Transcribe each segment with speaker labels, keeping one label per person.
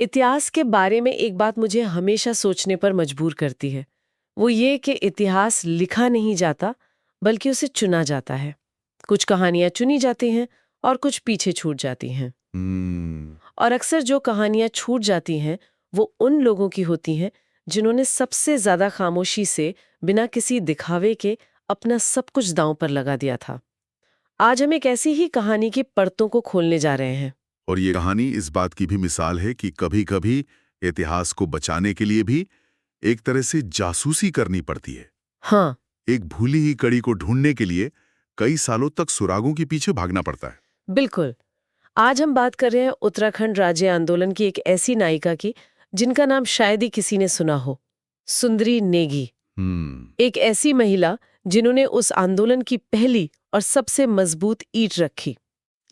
Speaker 1: इतिहास के बारे में एक बात मुझे हमेशा सोचने पर मजबूर करती है। वो ये कि इतिहास लिखा नहीं जाता, बल्कि उसे चुना जाता है। कुछ कहानियां चुनी जाती हैं और कुछ पीछे छूट जाती हैं। और अक्सर जो कहानियां छूट जाती हैं, वो उन लोगों की होती हैं जिन्होंने सबसे ज्यादा खामोशी से, बिना किसी दिखावे के, अपना सब कुछ दांव पर लगा दिया था। आज हम एक ऐसी ही कहानी की परतों को खोलने जा रहे हैं।
Speaker 2: और ये कहानी इस बात की भी मिसाल है कि कभी-कभी इतिहास को बचाने के लिए भी एक तरह से जासूसी करनी पड़ती है।
Speaker 1: हाँ,
Speaker 2: एक भूली ही कड़ी को ढूंढने के लिए कई सालों तक सुरागों के पीछे भागना पड़ता है।
Speaker 1: बिल्कुल। आज हम बात कर रहे हैं उत्तराखंड राज्य आंदोलन की एक ऐसी नायिका की जिनका नाम शायद ही किसी ने सुना हो, सुंदरी नेगी। एक ऐसी महिला जिन्होंने उस आंदोलन की पहली और सबसे मजबूत ईंट रखी,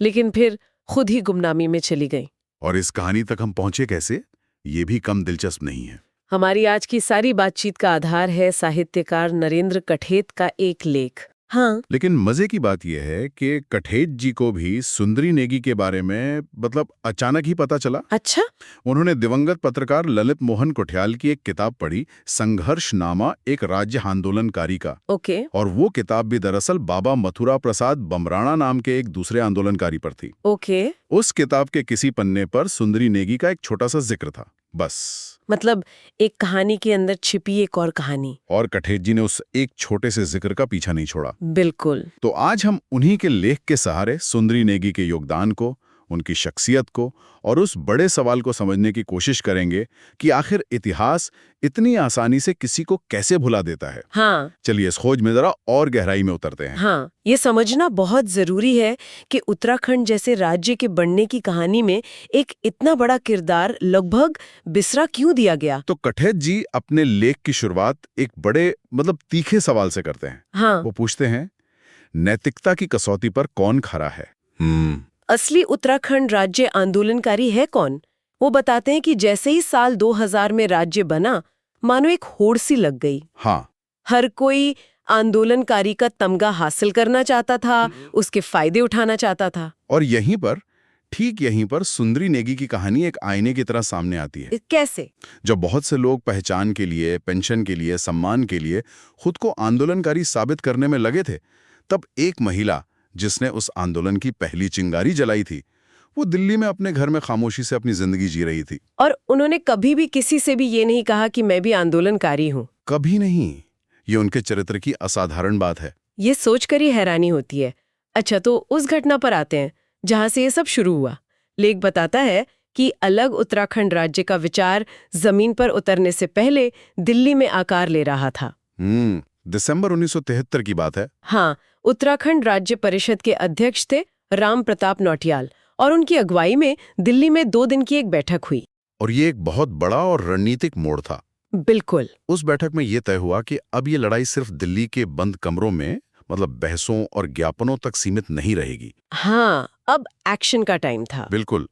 Speaker 1: लेकिन फिर खुद ही गुमनामी में चली गई।
Speaker 2: और इस कहानी तक हम पहुंचे कैसे, ये भी कम दिलचस्प नहीं है।
Speaker 1: हमारी आज की सारी बातचीत का आधार है साहित्यकार नरेंद्र कठेत का एक लेख। हाँ,
Speaker 2: लेकिन मजे की बात यह है कि कठेत जी को भी सुंदरी नेगी के बारे में अचानक ही पता चला।
Speaker 1: अच्छा।
Speaker 2: उन्होंने दिवंगत पत्रकार ललित मोहन कोठियाल की एक किताब पढ़ी, संघर्षनामा, एक राज्य आंदोलनकारी का।
Speaker 1: ओके।
Speaker 2: और वो किताब भी दरअसल बाबा मथुरा प्रसाद बमराणा नाम के एक दूसरे आंदोलनकारी पर थी।
Speaker 1: ओके।
Speaker 2: उस किताब के किसी पन्ने पर सुंदरी नेगी का एक छोटा सा जिक्र था, बस।
Speaker 1: मतलब एक कहानी के अंदर छिपी एक और कहानी।
Speaker 2: और कठेत जी ने उस एक छोटे से जिक्र का पीछा नहीं छोड़ा।
Speaker 1: बिल्कुल।
Speaker 2: तो आज हम उन्हीं के लेख के सहारे सुंदरी नेगी के योगदान को, उनकी शख्सियत को और उस बड़े सवाल को समझने की कोशिश करेंगे कि आखिर इतिहास इतनी आसानी से किसी को कैसे भुला देता है।
Speaker 1: हाँ।
Speaker 2: चलिए इस खोज में जरा और गहराई में उतरते हैं।
Speaker 1: हाँ, ये समझना बहुत जरूरी है कि उत्तराखंड जैसे राज्य के बनने की कहानी में एक इतना बड़ा किरदार लगभग बिसरा क्यों दिया गया।
Speaker 2: तो कठेत जी अपने लेख की शुरुआत एक बड़े तीखे सवाल से करते हैं।
Speaker 1: हाँ।
Speaker 2: वो पूछते हैं, नैतिकता की कसौटी पर कौन खरा है?
Speaker 1: असली उत्तराखंड राज्य आंदोलनकारी है कौन? वो बताते हैं कि जैसे ही साल 2000 में राज्य बना, मानो एक होड़ सी लग गई।
Speaker 2: हाँ।
Speaker 1: हर कोई आंदोलनकारी का तमगा हासिल करना चाहता था, उसके फायदे उठाना चाहता था।
Speaker 2: और ठीक यहीं पर सुंदरी नेगी की कहानी एक आईने की तरह सामने आती है।
Speaker 1: कैसे?
Speaker 2: जब बहुत से लोग पहचान के लिए, पेंशन के लिए, सम्मान के लिए खुद को आंदोलनकारी साबित करने में लगे थे, तब एक महिला जिसने उस आंदोलन की पहली चिंगारी जलाई थी, वो दिल्ली में अपने घर में खामोशी से अपनी जिंदगी जी रही थी।
Speaker 1: और उन्होंने कभी भी किसी से भी ये नहीं कहा कि मैं भी आंदोलनकारी हूँ।
Speaker 2: कभी नहीं। ये उनके चरित्र की असाधारण बात है।
Speaker 1: ये सोचकर ही हैरानी होती है। अच्छा, तो उस घटना पर आते हैं जहां से ये सब शुरू हुआ। लेख बताता है कि अलग उत्तराखंड राज्य का विचार जमीन पर उतरने से पहले दिल्ली में आकार ले रहा था।
Speaker 2: दिसंबर 1973 की बात है।
Speaker 1: हाँ, उत्तराखंड राज्य परिषद के अध्यक्ष थे राम प्रताप नौटियाल, और उनकी अगुवाई में दिल्ली में 2 दिन की एक बैठक हुई।
Speaker 2: और ये एक बहुत बड़ा और रणनीतिक मोड़ था।
Speaker 1: बिल्कुल।
Speaker 2: उस बैठक में ये तय हुआ कि अब ये लड़ाई सिर्फ दिल्ली के बंद कमरों में बहसों और ज्ञापनों तक सीमित नहीं रहेगी।
Speaker 1: हाँ, अब एक्शन का टाइम था।
Speaker 2: बिल्कुल।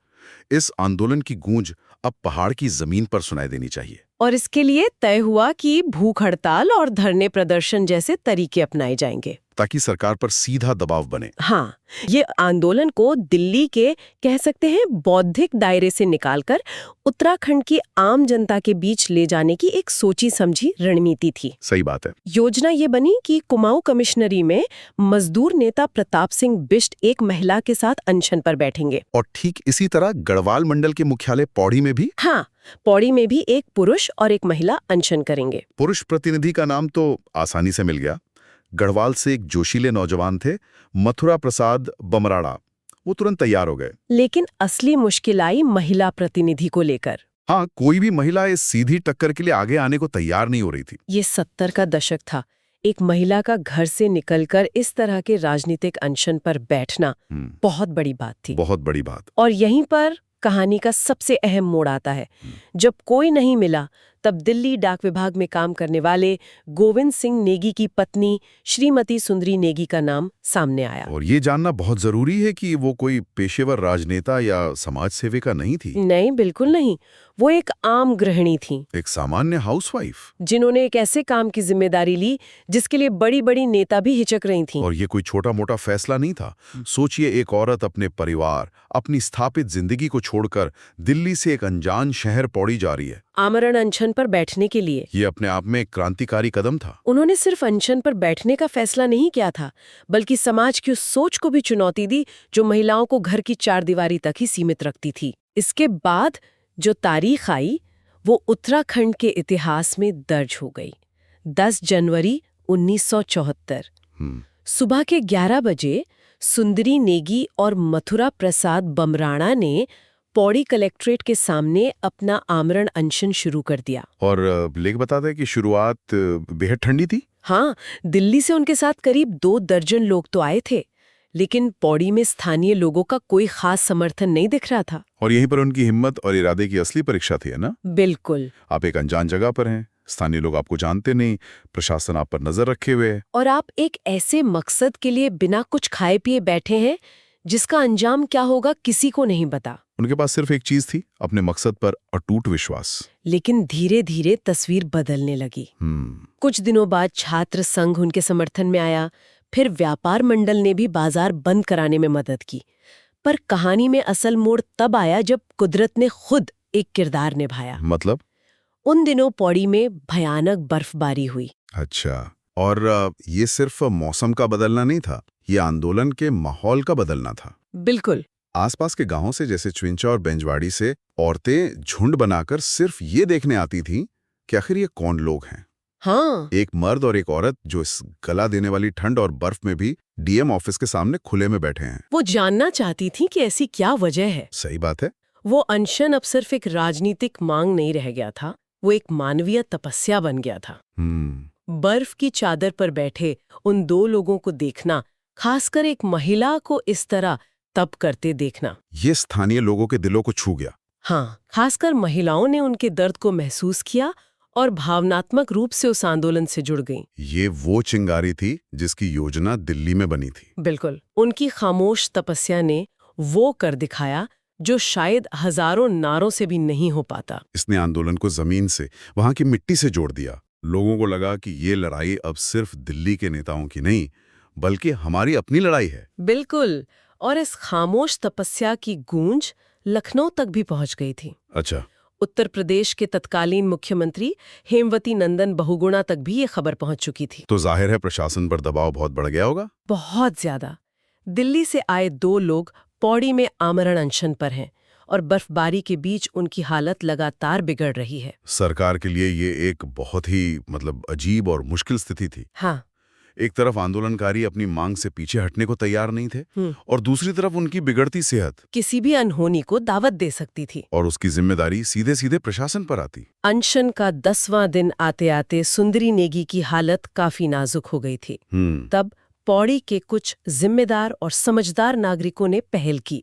Speaker 2: इस आंदोलन की गूंज अब पहाड़ की जमीन पर सुनाई देनी चाहिए।
Speaker 1: और इसके लिए तय हुआ कि भूख हड़ताल और धरने प्रदर्शन जैसे तरीके अपनाए जाएंगे,
Speaker 2: ताकि सरकार पर सीधा दबाव बने।
Speaker 1: हाँ, ये आंदोलन को दिल्ली के, कह सकते हैं, बौद्धिक दायरे से निकालकर उत्तराखंड की आम जनता के बीच ले जाने की एक सोची समझी रणनीति थी।
Speaker 2: सही बात है।
Speaker 1: योजना ये बनी कि कुमाऊं कमिश्नरी में मजदूर नेता प्रताप सिंह बिष्ट एक महिला के साथ अनशन पर बैठेंगे।
Speaker 2: और ठीक इसी तरह गढ़वाल मंडल के मुख्यालय पौड़ी में भी।
Speaker 1: हाँ, पौड़ी में भी एक पुरुष और एक महिला अनशन करेंगे।
Speaker 2: पुरुष प्रतिनिधि का नाम तो आसानी से मिल गया। गढ़वाल से एक जोशीले नौजवान थे, मथुरा प्रसाद बमराड़ा। वो तुरंत तैयार हो गए।
Speaker 1: लेकिन असली मुश्किल आई महिला प्रतिनिधि को लेकर।
Speaker 2: हाँ, कोई भी महिला इस सीधी टक्कर के लिए आगे आने को तैयार नहीं हो रही थी।
Speaker 1: ये 70 का दशक था। एक महिला का घर से निकलकर इस तरह के राजनीतिक अनशन पर बैठना बहुत बड़ी बात थी।
Speaker 2: बहुत बड़ी बात।
Speaker 1: और यहीं पर कहानी का सबसे अहम मोड़ आता है। जब कोई नहीं मिला तब दिल्ली डाक विभाग में काम करने वाले गोविंद सिंह नेगी की पत्नी श्रीमती सुंदरी नेगी का नाम सामने आया।
Speaker 2: और ये जानना बहुत जरूरी है कि वो कोई पेशेवर राजनेता या समाज सेविका नहीं थी।
Speaker 1: नहीं, बिल्कुल नहीं। वो एक आम गृहिणी थी,
Speaker 2: एक सामान्य हाउसवाइफ।
Speaker 1: जिन्होंने एक ऐसे काम की जिम्मेदारी ली जिसके लिए बड़ी बड़ी नेता भी हिचक रही थीं।
Speaker 2: और ये कोई छोटा मोटा फैसला नहीं था। सोचिए, एक औरत अपने परिवार, अपनी स्थापित जिंदगी को छोड़कर दिल्ली से एक अनजान शहर पौड़ी जा रही है,
Speaker 1: आमरण अनशन पर बैठने के लिए।
Speaker 2: ये अपने आप में एक क्रांतिकारी कदम था।
Speaker 1: उन्होंने सिर्फ अनशन पर बैठने का फैसला नहीं किया था, बल्कि समाज की उस सोच को भी चुनौती दी जो महिलाओं को घर की चारदीवारी तक ही सीमित रखती थी। इसके बाद जो तारीख आई वो उत्तराखंड के इतिहास में दर्ज हो गई। 10 जनवरी 1974 सुबह के 11 बजे सुंदरी नेगी और मथुरा प्रसाद बमराणा ने पौड़ी कलेक्ट्रेट के सामने अपना आमरण अनशन शुरू कर दिया।
Speaker 2: और लेख बताता है कि शुरुआत बेहद ठंडी थी।
Speaker 1: हाँ, दिल्ली से उनके साथ करीब 2 दर्जन लोग तो आए थे, लेकिन पौड़ी में स्थानीय लोगों का कोई खास समर्थन नहीं दिख रहा था।
Speaker 2: और यहीं पर उनकी हिम्मत और इरादे की असली परीक्षा थी, है ना?
Speaker 1: बिल्कुल।
Speaker 2: आप एक अनजान जगह पर हैं, स्थानीय लोग आपको जानते नहीं, प्रशासन आप पर नजर रखे हुए है।
Speaker 1: और आप एक ऐसे मकसद के लिए बिना कुछ खाए पिए बैठे हैं जिसका अंजाम क्या होगा किसी को नहीं पता।
Speaker 2: उनके पास सिर्फ एक चीज थी, अपने मकसद पर अटूट विश्वास।
Speaker 1: लेकिन धीरे धीरे तस्वीर बदलने लगी। कुछ दिनों बाद छात्र संघ उनके समर्थन में आया, फिर व्यापार मंडल ने भी बाजार बंद कराने में मदद की। पर कहानी में असल मोड़ तब आया जब कुदरत ने खुद एक किरदार निभाया।
Speaker 2: मतलब?
Speaker 1: उन दिनों पौड़ी में भयानक बर्फबारी हुई।
Speaker 2: अच्छा, और ये सिर्फ मौसम का बदलना नहीं था, ये आंदोलन के माहौल का बदलना था।
Speaker 1: बिल्कुल।
Speaker 2: आसपास के गांवों से, जैसे च्विंचा और बेंजवाड़ी से, औरतें झुंड बनाकर सिर्फ ये देखने आती थीं कि आखिर ये कौन लोग हैं।
Speaker 1: हाँ।
Speaker 2: एक मर्द और एक औरत जो इस गला देने वाली ठंड और बर्फ में भी डीएम ऑफिस के सामने खुले में बैठे हैं।
Speaker 1: वो जानना चाहती थी कि ऐसी क्या वजह है।
Speaker 2: सही बात है।
Speaker 1: वो अनशन अब सिर्फ एक राजनीतिक मांग नहीं रह गया था, वो एक मानवीय तपस्या बन गया था। बर्फ की चादर पर बैठे उन 2 लोगों को देखना, खासकर एक महिला को इस तरह तप करते देखना,
Speaker 2: ये स्थानीय लोगों के दिलों को छू गया।
Speaker 1: हाँ, खासकर महिलाओं ने उनके दर्द को महसूस किया और भावनात्मक रूप से उस आंदोलन से जुड़ गईं।
Speaker 2: ये वो चिंगारी थी जिसकी योजना दिल्ली में बनी थी।
Speaker 1: बिल्कुल। उनकी खामोश तपस्या ने वो कर दिखाया जो शायद हजारों नारों से भी नहीं हो पाता।
Speaker 2: इसने आंदोलन को जमीन से, वहां की मिट्टी से जोड़ दिया। लोगों को लगा कि ये लड़ाई अब सिर्फ दिल्ली के नेताओं की नहीं, बल्कि हमारी अपनी लड़ाई है।
Speaker 1: बिल्कुल। और इस खामोश तपस्या की गूंज लखनऊ तक भी पहुंच गई थी।
Speaker 2: अच्छा।
Speaker 1: उत्तर प्रदेश के तत्कालीन मुख्यमंत्री हेमवती नंदन बहुगुणा तक भी ये खबर पहुंच चुकी थी।
Speaker 2: तो जाहिर है प्रशासन पर दबाव बहुत बढ़ गया होगा।
Speaker 1: बहुत ज्यादा। दिल्ली से आए 2 लोग पौड़ी में आमरण अनशन पर हैं और बर्फबारी के बीच उनकी हालत लगातार बिगड़ रही है।
Speaker 2: सरकार के लिए ये एक बहुत ही अजीब और मुश्किल स्थिति थी।
Speaker 1: हाँ।
Speaker 2: एक तरफ आंदोलनकारी अपनी मांग से पीछे हटने को तैयार नहीं थे, और दूसरी तरफ उनकी बिगड़ती सेहत
Speaker 1: किसी भी अनहोनी को दावत दे सकती थी।
Speaker 2: और उसकी जिम्मेदारी सीधे सीधे प्रशासन पर आती।
Speaker 1: अनशन का 10वां दिन आते आते सुंदरी नेगी की हालत काफी नाजुक हो गई थी। तब पौड़ी के कुछ जिम्मेदार और समझदार नागरिकों ने पहल की।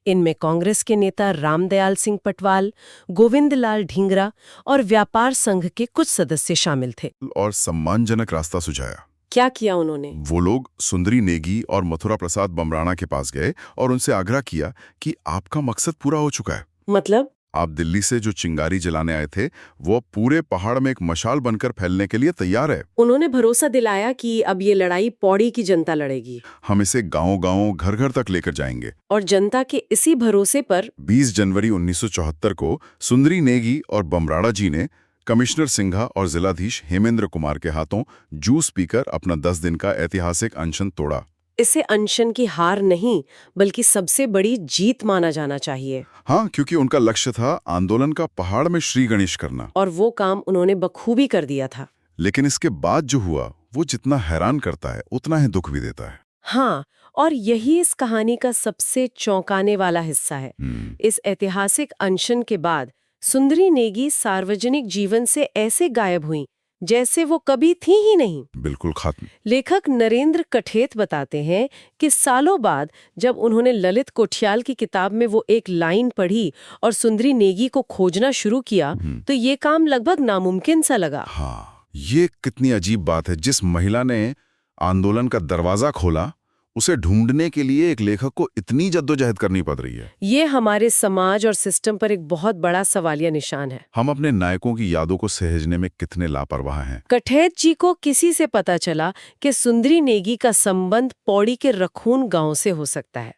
Speaker 1: इनमें कांग्रेस के नेता रामदयाल सिंह पटवाल, गोविंद लाल ढींगरा और व्यापार संघ के कुछ सदस्य शामिल थे।
Speaker 2: और सम्मानजनक रास्ता सुझाया।
Speaker 1: क्या किया उन्होंने?
Speaker 2: वो लोग सुंदरी नेगी और मथुरा प्रसाद बमराणा के पास गए और उनसे आग्रह किया कि आपका मकसद पूरा हो चुका है।
Speaker 1: मतलब?
Speaker 2: आप दिल्ली से जो चिंगारी जलाने आए थे, वो पूरे पहाड़ में एक मशाल बनकर फैलने के लिए तैयार है।
Speaker 1: उन्होंने भरोसा दिलाया कि अब ये लड़ाई पौड़ी की जनता लड़ेगी।
Speaker 2: हम इसे गांव-गांव, घर-घर तक लेकर जाएंगे।
Speaker 1: और जनता के इसी भरोसे पर
Speaker 2: 20 जनवरी 1974 को सुंदरी नेगी और बमराणा जी ने कमिश्नर सिंघा और जिलाधीश हेमेंद्र कुमार के हाथों जूस पीकर अपना 10 दिन का ऐतिहासिक अनशन तोड़ा।
Speaker 1: इसे अनशन की हार नहीं, बल्कि सबसे बड़ी जीत माना जाना चाहिए।
Speaker 2: हाँ, क्योंकि उनका लक्ष्य था आंदोलन का पहाड़ में श्री गणेश करना।
Speaker 1: और वो काम उन्होंने बखूबी कर दिया था।
Speaker 2: लेकिन इसके बाद जो हुआ, वो जितना हैरान करता है, उतना ही दुख भी देता है।
Speaker 1: हाँ, और यही इस कहानी का सबसे चौंकाने वाला हिस्सा है। इस ऐतिहासिक अनशन के बाद सुंदरी नेगी सार्वजनिक जीवन से ऐसे गायब हुई जैसे वो कभी थी ही नहीं।
Speaker 2: बिल्कुल खत्म।
Speaker 1: लेखक नरेंद्र कठेत बताते हैं कि सालों बाद जब उन्होंने ललित कोठियाल की किताब में वो एक लाइन पढ़ी और सुंदरी नेगी को खोजना शुरू किया तो ये काम लगभग नामुमकिन सा लगा।
Speaker 2: हाँ, ये कितनी अजीब बात है। जिस महिला ने आंदोलन का दरवाजा खोला, उसे ढूंढने के लिए एक लेखक को इतनी जद्दोजहद करनी पड़ रही है।
Speaker 1: ये हमारे समाज और सिस्टम पर एक बहुत बड़ा सवालिया निशान है।
Speaker 2: हम अपने नायकों की यादों को सहेजने में कितने लापरवाह हैं।
Speaker 1: कठेत जी को किसी से पता चला कि सुंदरी नेगी का संबंध पौड़ी के रखून गांव से हो सकता है।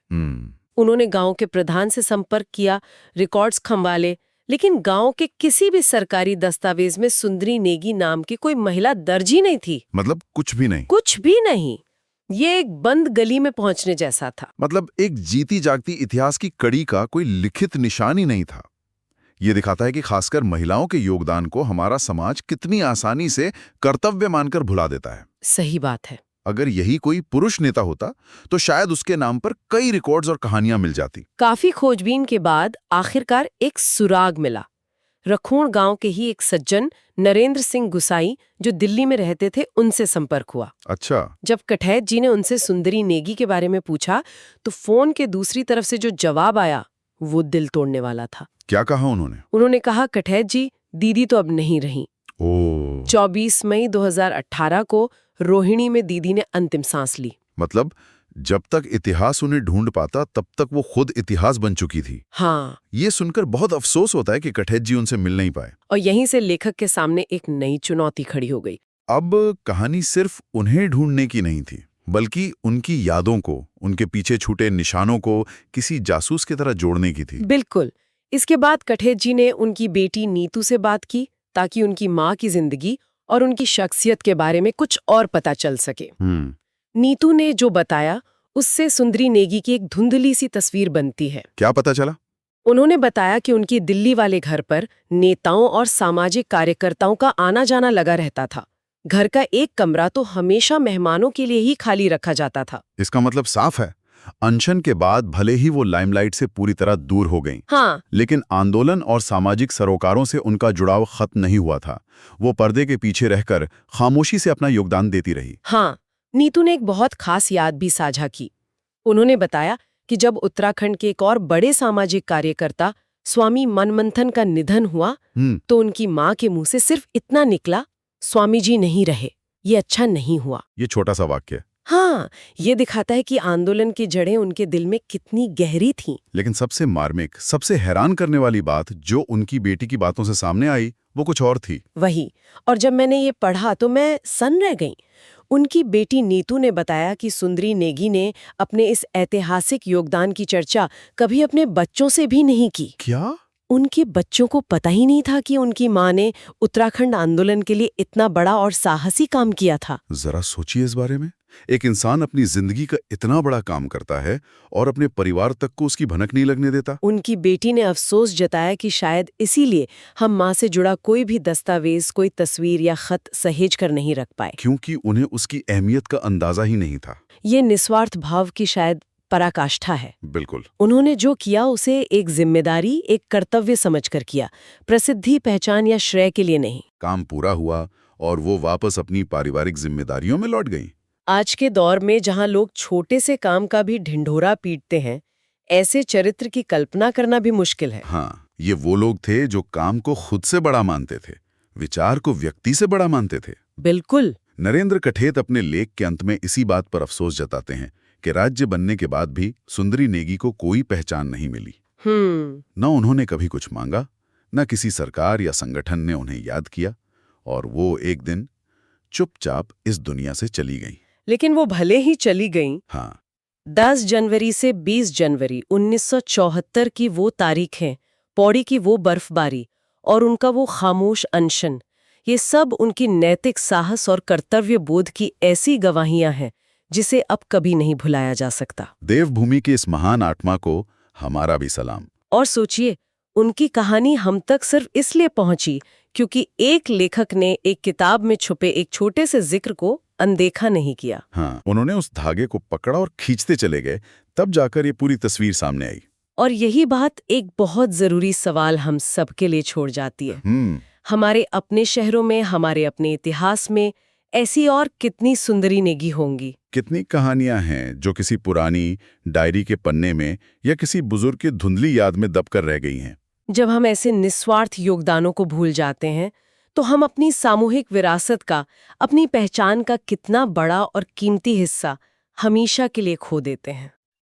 Speaker 1: उन्होंने गांव के प्रधान से संपर्क किया, रिकॉर्ड्स खंगाले, लेकिन गांव के किसी भी सरकारी दस्तावेज में सुंदरी नेगी नाम की कोई महिला दर्ज ही नहीं थी।
Speaker 2: मतलब कुछ भी नहीं।
Speaker 1: कुछ भी नहीं। ये एक बंद गली में पहुंचने जैसा था।
Speaker 2: मतलब एक जीती जागती इतिहास की कड़ी का कोई लिखित निशान ही नहीं था। ये दिखाता है कि खासकर महिलाओं के योगदान को हमारा समाज कितनी आसानी से कर्तव्य मानकर भुला देता है।
Speaker 1: सही बात है।
Speaker 2: अगर यही कोई पुरुष नेता होता तो शायद उसके नाम पर कई रिकॉर्ड्स और कहानियां मिल जाती।
Speaker 1: काफी खोजबीन के बाद आखिरकार एक सुराग मिला। रखूण गांव के ही एक सज्जन नरेंद्र सिंह गुसाई जो दिल्ली में रहते थे, उनसे संपर्क हुआ।
Speaker 2: अच्छा।
Speaker 1: जब कठैत जी ने उनसे सुंदरी नेगी के बारे में पूछा तो फोन के दूसरी तरफ से जो जवाब आया वो दिल तोड़ने वाला था।
Speaker 2: क्या कहा उन्होंने?
Speaker 1: उन्होंने कहा, कठैत जी, दीदी तो अब नहीं रही। 24 मई 2018 को रोहिणी में दीदी ने अंतिम सांस ली।
Speaker 2: मतलब जब तक इतिहास उन्हें ढूंढ पाता तब तक वो खुद इतिहास बन चुकी थी।
Speaker 1: हाँ।
Speaker 2: ये सुनकर बहुत अफसोस होता है कि कठेत जी उनसे मिल नहीं पाए।
Speaker 1: और यहीं से लेखक के सामने एक नई चुनौती खड़ी हो गई।
Speaker 2: अब कहानी सिर्फ उन्हें ढूंढने की नहीं थी, बल्कि उनकी यादों को, उनके पीछे छूटे निशानों को किसी जासूस की तरह जोड़ने की थी।
Speaker 1: बिल्कुल। इसके बाद कठेत जी ने उनकी बेटी नीतू से बात की ताकि उनकी माँ की जिंदगी और उनकी शख्सियत के बारे में कुछ और पता चल सके। नीतू ने जो बताया उससे सुंदरी नेगी की एक धुंधली सी तस्वीर बनती है।
Speaker 2: क्या पता चला?
Speaker 1: उन्होंने बताया कि उनकी दिल्ली वाले घर पर नेताओं और सामाजिक कार्यकर्ताओं का आना जाना लगा रहता था। घर का एक कमरा तो हमेशा मेहमानों के लिए ही खाली रखा जाता था।
Speaker 2: इसका मतलब साफ है, अनशन के बाद भले ही वो लाइमलाइट से पूरी तरह दूर हो गईं,
Speaker 1: हाँ,
Speaker 2: लेकिन आंदोलन और सामाजिक सरोकारों से उनका जुड़ाव खत्म नहीं हुआ था। वो पर्दे के पीछे रहकर खामोशी से अपना योगदान देती रही।
Speaker 1: हाँ, नीतू ने एक बहुत खास याद भी साझा की। उन्होंने बताया कि जब उत्तराखंड के एक और बड़े सामाजिक कार्यकर्ता स्वामी मनमंथन का निधन हुआ तो उनकी माँ के मुंह से सिर्फ इतना निकला, स्वामी जी नहीं रहे, ये अच्छा नहीं हुआ।
Speaker 2: ये छोटा सा वाक्य,
Speaker 1: हाँ, ये दिखाता है कि आंदोलन की जड़ें उनके दिल में कितनी गहरी थीं।
Speaker 2: लेकिन सबसे मार्मिक, सबसे हैरान करने वाली बात जो उनकी बेटी की बातों से सामने आई वो कुछ और थी।
Speaker 1: वही, और जब मैंने ये पढ़ा तो मैं सन्न रह गई। उनकी बेटी नीतू ने बताया कि सुंदरी नेगी ने अपने इस ऐतिहासिक योगदान की चर्चा कभी अपने बच्चों से भी नहीं की।
Speaker 2: क्या?
Speaker 1: उनके बच्चों को पता ही नहीं था कि उनकी माँ ने उत्तराखंड आंदोलन के लिए इतना बड़ा और साहसी काम किया था।
Speaker 2: जरा सोचिए इस बारे में। एक इंसान अपनी जिंदगी का इतना बड़ा काम करता है और अपने परिवार तक को उसकी भनक नहीं लगने देता।
Speaker 1: उनकी बेटी ने अफसोस जताया कि शायद इसीलिए हम माँ से जुड़ा कोई भी दस्तावेज, कोई तस्वीर या खत सहेज कर नहीं रख पाए,
Speaker 2: क्योंकि उन्हें उसकी अहमियत का अंदाजा ही नहीं था।
Speaker 1: ये निस्वार्थ भाव की शायद पराकाष्ठा है।
Speaker 2: बिल्कुल।
Speaker 1: उन्होंने जो किया उसे एक जिम्मेदारी, एक कर्तव्य समझकर किया, प्रसिद्धि, पहचान या श्रेय के लिए नहीं।
Speaker 2: काम पूरा हुआ और वो वापस अपनी पारिवारिक जिम्मेदारियों में लौट गई।
Speaker 1: आज के दौर में जहां लोग छोटे से काम का भी ढिंढोरा पीटते हैं, ऐसे चरित्र की कल्पना करना भी मुश्किल है।
Speaker 2: हाँ, ये वो लोग थे जो काम को खुद से बड़ा मानते थे, विचार को व्यक्ति से बड़ा मानते थे।
Speaker 1: बिल्कुल।
Speaker 2: नरेंद्र कठेत अपने लेख के अंत में इसी बात पर अफसोस जताते हैं कि राज्य बनने के बाद भी सुंदरी नेगी को कोई पहचान नहीं मिली। न उन्होंने कभी कुछ मांगा, न किसी सरकार या संगठन ने उन्हें याद किया, और वो एक दिन चुपचाप इस दुनिया से चली गई।
Speaker 1: लेकिन वो भले ही चली गईं,
Speaker 2: हाँ,
Speaker 1: 10 जनवरी से 20 जनवरी 1974 की वो तारीखें, पौड़ी की वो बर्फबारी और उनका वो खामोश अनशन, ये सब उनकी नैतिक साहस और कर्तव्य बोध की ऐसी गवाहियां हैं जिसे अब कभी नहीं भुलाया जा सकता।
Speaker 2: देवभूमि की इस महान आत्मा को हमारा भी सलाम।
Speaker 1: और सोचिए, उनकी कहानी हम तक सिर्फ इसलिए पहुंची क्योंकि एक लेखक ने एक किताब में छुपे एक छोटे से जिक्र को अनदेखा नहीं किया।
Speaker 2: हाँ, उन्होंने उस धागे को पकड़ा और खींचते चले गए, तब जाकर ये पूरी तस्वीर सामने आई।
Speaker 1: और यही बात एक बहुत जरूरी सवाल हम सबके लिए छोड़ जाती है। हमारे अपने शहरों में, हमारे अपने इतिहास में ऐसी और कितनी सुंदरी नेगी होंगी।
Speaker 2: कितनी कहानियां हैं जो किसी पुरानी डायरी के पन्ने में या किसी बुजुर्ग की धुंधली याद में दबकर रह गई हैं।
Speaker 1: जब हम ऐसे निस्वार्थ योगदानों को भूल जाते हैं तो हम अपनी सामूहिक विरासत का, अपनी पहचान का कितना बड़ा और कीमती हिस्सा हमेशा के लिए खो देते हैं।